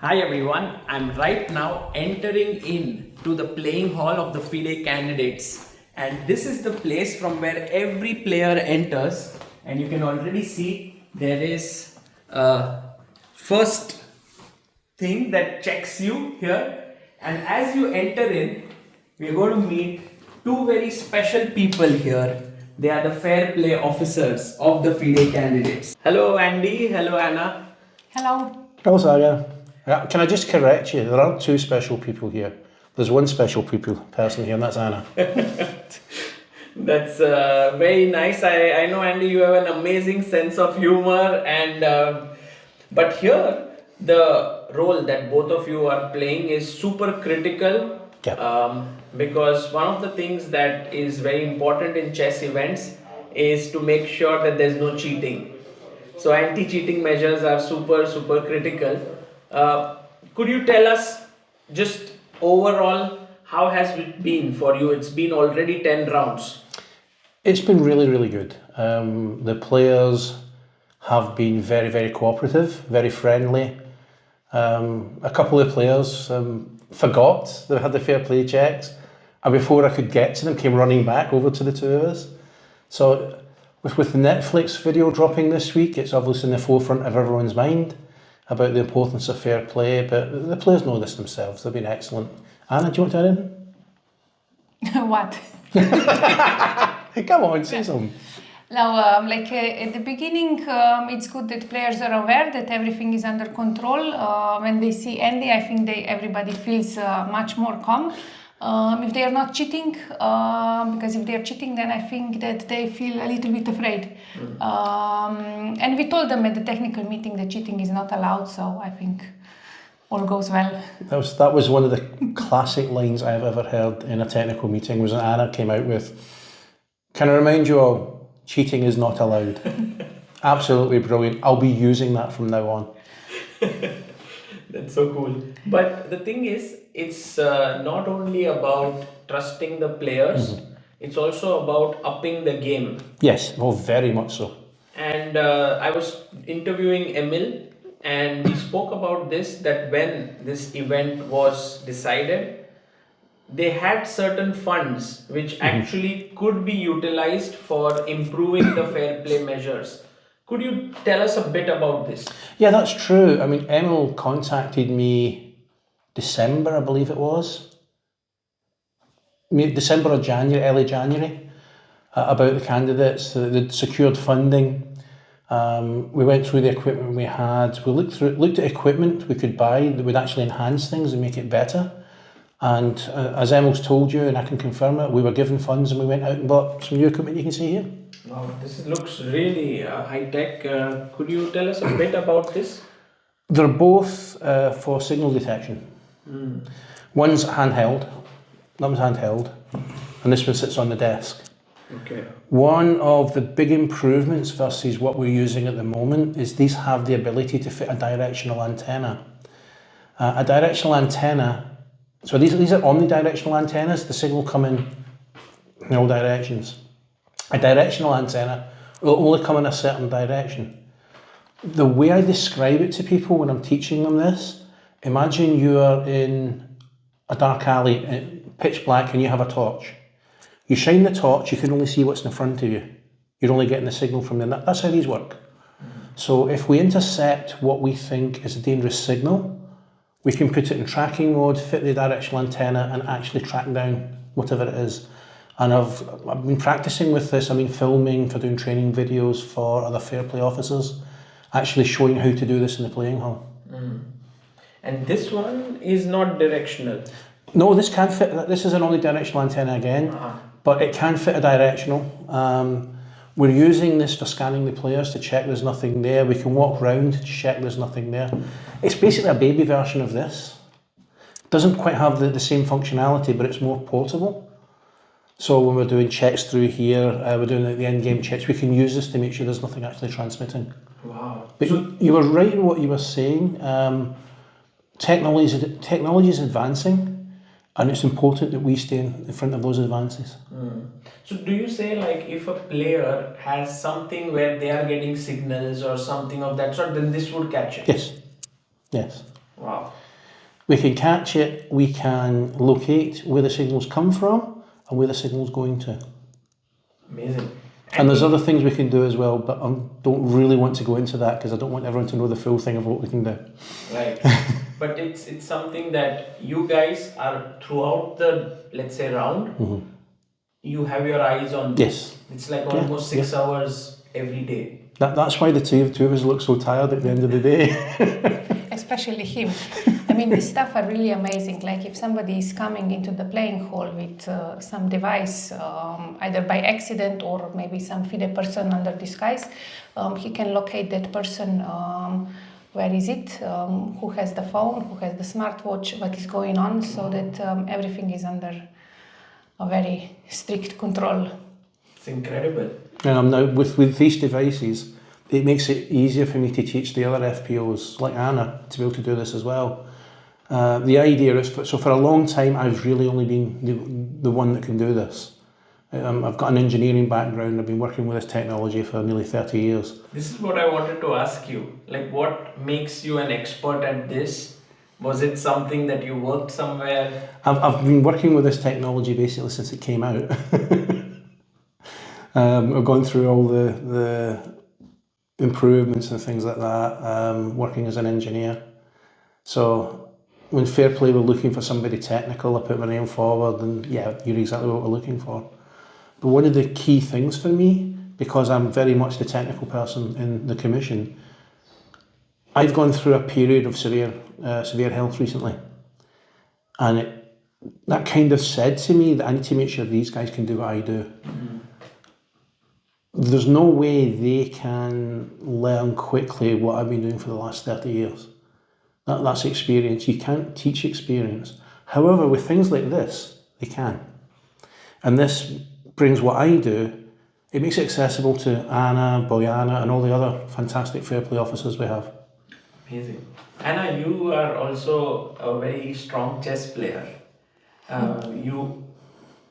Hi everyone, I'm right now entering in to the playing hall of the FIDE Candidates, and this is the place from where every player enters, and you can already see there is a first thing that checks you here, and as you enter in we're going to meet two very special people here. They are the fair play officers of the FIDE Candidates. Hello Andy, hello Anna. Hello. Hello, Saga. Can I just correct you? There aren't two special people here. There's one special person here, and that's Anna. That's very nice. I know, Andy, you have an amazing sense of humor, and but here the role that both of you are playing is super critical. Yeah. Because one of the things that is very important in chess events is to make sure that there's no cheating. So anti-cheating measures are super critical. Could you tell us just overall how has it been for you? It's been already 10 rounds. It's been really good. The players have been very cooperative, very friendly. A couple of players forgot they had the fair play checks, and before I could get to them, came running back over to the two of us. So with the Netflix video dropping this week, it's obviously in the forefront of everyone's mind about the importance of fair play, but the players know this themselves. They've been excellent. Anna, do you want to add in? What? Come on, say something. Now, at the beginning, it's good that players are aware that everything is under control. When they see Andy, I think everybody feels much more calm. If they are not cheating, because if they are cheating, then I think that they feel a little bit afraid. And we told them at the technical meeting that cheating is not allowed, so I think all goes well. That was one of the classic lines I've ever heard in a technical meeting, was when Anna came out with, "Can I remind you all, cheating is not allowed." Absolutely brilliant. I'll be using that from now on. That's so cool. But the thing is, it's not only about trusting the players, it's also about upping the game. Yes, well, very much so. And I was interviewing Emil, and we spoke about this, that when this event was decided, they had certain funds which actually could be utilized for improving the fair play measures. Could you tell us a bit about this? Yeah, that's true. I mean, Emil contacted me December, I believe it was. December or January, early January, about the candidates. They'd secured funding. We went through the equipment we had. We looked at equipment we could buy that would actually enhance things and make it better. And as Emil's told you, and I can confirm it, we were given funds and we went out and bought some new equipment you can see here. Wow, this looks really high-tech. Could you tell us a bit about this? They're both for signal detection. One's handheld, that one's handheld, and this one sits on the desk. Okay. One of the big improvements versus what we're using at the moment is these have the ability to fit a directional antenna. A directional antenna, so these are omnidirectional antennas, the signal come in all directions. A directional antenna will only come in a certain direction. The way I describe it to people when I'm teaching them this, imagine you are in a dark alley, pitch black, and you have a torch. You shine the torch, you can only see what's in front of you. You're only getting the signal from them. That's how these work. So if we intercept what we think is a dangerous signal, we can put it in tracking mode, fit the directional antenna, and actually track down whatever it is. And I've been practicing with this. I've been filming for doing training videos for other fair play officers, actually showing how to do this in the playing hall. And this one is not directional. No, this can fit. This is an omnidirectional antenna again, but it can fit a directional. We're using this for scanning the players to check there's nothing there. We can walk around to check there's nothing there. It's basically a baby version of this. Doesn't quite have the same functionality, but it's more portable. So when we're doing checks through here, we're doing the end-game checks, we can use this to make sure there's nothing actually transmitting. Wow. But you were right in what you were saying. Technology is advancing, and it's important that we stay in front of those advances. So do you say, like, if a player has something where they are getting signals or something of that sort, then this would catch it? Yes. Yes. Wow. We can catch it, we can locate where the signals come from and where the signal's going to. Amazing. And there's other things we can do as well, but I don't really want to go into that because I don't want everyone to know the full thing of what we can do. Right. But it's something that you guys are throughout the, let's say, round, you have your eyes on this. Yes. It's like almost 6 hours every day. That's why the two of us look so tired at the end of the day. Especially him. I mean, this stuff are really amazing. Like if somebody is coming into the playing hall with some device, either by accident or maybe some FIDE person under disguise, he can locate that person. Where is it? Who has the phone? Who has the smartwatch? What is going on? So that everything is under a very strict control. It's incredible. Now with these devices, it makes it easier for me to teach the other FPOs like Anna to be able to do this as well. The idea is, for a long time, I've really only been the one that can do this. I've got an engineering background. I've been working with this technology for nearly 30 years. This is what I wanted to ask you. Like, what makes you an expert at this? Was it something that you worked somewhere? I've been working with this technology basically since it came out. I've gone through all the improvements and things like that, working as an engineer. So when Fair Play were looking for somebody technical, I put my name forward and yeah, you're exactly what we're looking for. But one of the key things for me, because I'm very much the technical person in the commission, I've gone through a period of severe health recently. And that kind of said to me that I need to make sure these guys can do what I do. There's no way they can learn quickly what I've been doing for the last 30 years. That's experience. You can't teach experience. However, with things like this, they can. And this brings what I do, it makes it accessible to Anna, Boyana, and all the other fantastic Fair Play officers we have. Amazing. Anna, you are also a very strong chess player. You,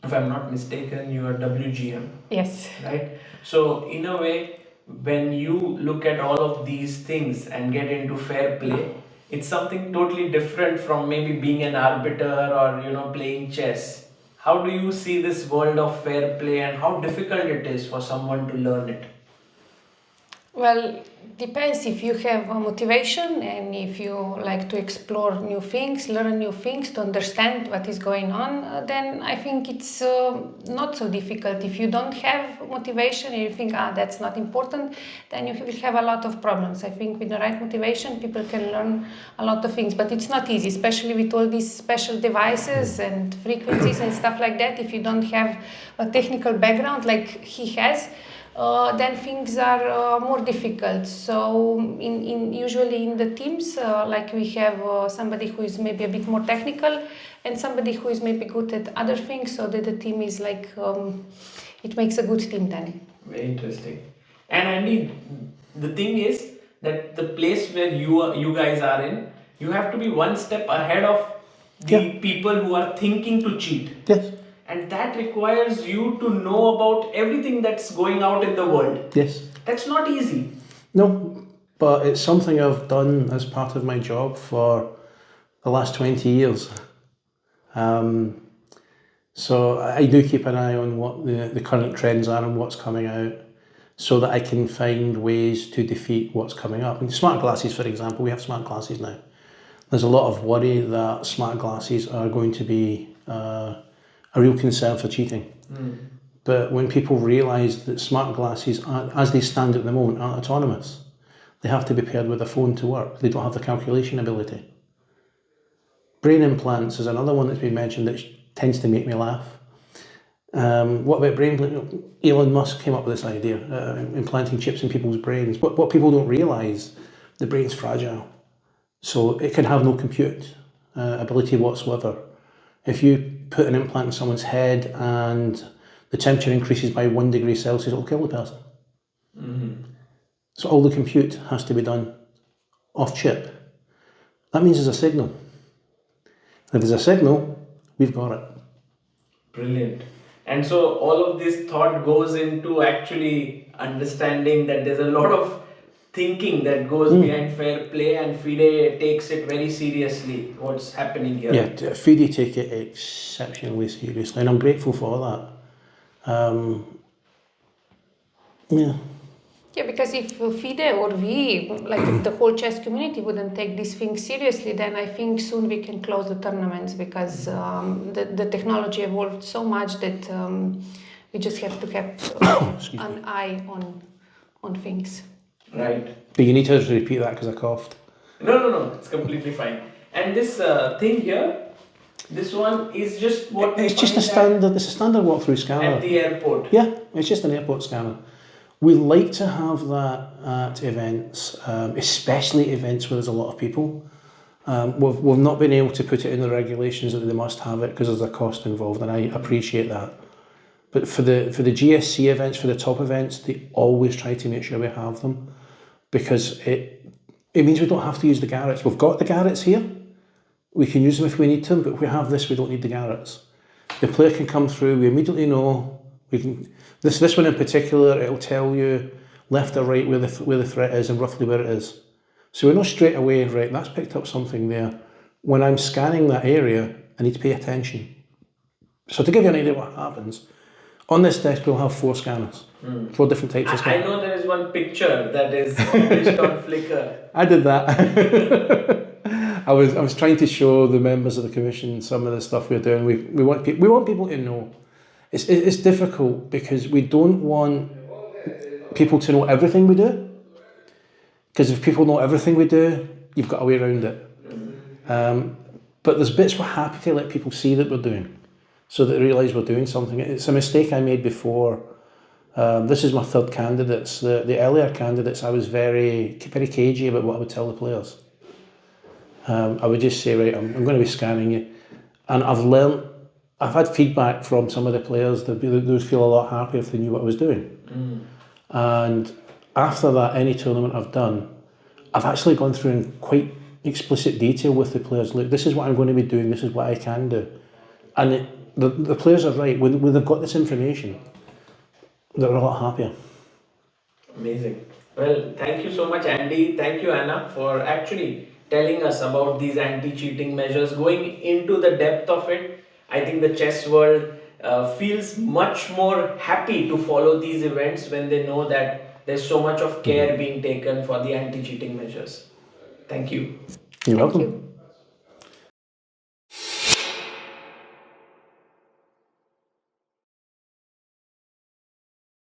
if I'm not mistaken, you are WGM. Yes. Right? So, in a way, when you look at all of these things and get into fair play, it's something totally different from maybe being an arbiter or, playing chess. How do you see this world of fair play and how difficult it is for someone to learn it? Well, depends if you have a motivation and if you like to explore new things, learn new things, to understand what is going on, then I think it's not so difficult. If you don't have motivation and you think, that's not important, then you will have a lot of problems. I think with the right motivation, people can learn a lot of things, but it's not easy, especially with all these special devices and frequencies and stuff like that. If you don't have a technical background like he has, then things are more difficult. So usually in the teams, like we have somebody who is maybe a bit more technical and somebody who is maybe good at other things, so that the team is like, it makes a good team then. Very interesting. And Andy, the thing is that the place where you guys are in, you have to be one step ahead of the people who are thinking to cheat. Yes. And that requires you to know about everything that's going out in the world. Yes. That's not easy. No, but it's something I've done as part of my job for the last 20 years. So I do keep an eye on what the current trends are and what's coming out, so that I can find ways to defeat what's coming up. And smart glasses, for example, we have smart glasses now. There's a lot of worry that smart glasses are going to be a real concern for cheating. But when people realise that smart glasses, as they stand at the moment, aren't autonomous, they have to be paired with a phone to work. They don't have the calculation ability. Brain implants is another one that's been mentioned that tends to make me laugh. What about brain implants? Elon Musk came up with this idea, implanting chips in people's brains. But what people don't realise, the brain's fragile. So it can have no compute ability whatsoever. If you put an implant in someone's head and the temperature increases by 1 degree Celsius, it'll kill the person. So all the compute has to be done off chip. That means there's a signal. If there's a signal, we've got it. Brilliant. And so all of this thought goes into actually understanding that there's a lot of thinking that goes behind fair play, and FIDE takes it very seriously. What's happening here? Yeah, FIDE take it exceptionally seriously, and I'm grateful for that. Yeah. Yeah, because if FIDE or we, like the whole chess community, wouldn't take these things seriously, then I think soon we can close the tournaments, because the technology evolved so much that we just have to have an eye on things. Right. But you need to repeat that because I coughed. No, it's completely fine. And this thing here, this one is just what we It's just find a standard. It's a standard walkthrough scanner. at the airport. Yeah, it's just an airport scanner. We like to have that at events, especially events where there's a lot of people. We've not been able to put it in the regulations that they must have it because there's a cost involved, and I appreciate that. But for the GSC events, for the top events, they always try to make sure we have them, because it means we don't have to use the Garrets. We've got the Garrets here. We can use them if we need them, but if we have this, we don't need the Garrets. The player can come through, we immediately know, we can, this one in particular, it'll tell you left or right where the threat is and roughly where it is. So we know straight away, right, that's picked up something there. When I'm scanning that area, I need to pay attention. So to give you an idea what happens, on this desk we'll have 4 scanners, 4 different types of I scanners. know there is one picture that is published on Flickr. I did that. I was trying to show the members of the commission some of the stuff we're doing. We want people to know. It's difficult because we don't want people to know everything we do. Because if people know everything we do, you've got a way around it. But there's bits we're happy to let people see that we're doing, so that they realise we're doing something. It's a mistake I made before. This is my 3rd candidates. The earlier candidates, I was very cagey about what I would tell the players. I would just say, right, I'm going to be scanning you. And I've had feedback from some of the players that they would feel a lot happier if they knew what I was doing. And after that, any tournament I've done, I've actually gone through in quite explicit detail with the players. Look, this is what I'm going to be doing, this is what I can do. And the players are right. When they've got this information, they're a lot happier. Amazing. Well, thank you so much, Andy. Thank you, Anna, for actually telling us about these anti-cheating measures, going into the depth of it. I think the chess world feels much more happy to follow these events when they know that there's so much of care being taken for the anti-cheating measures. Thank you. You're welcome. Thank you.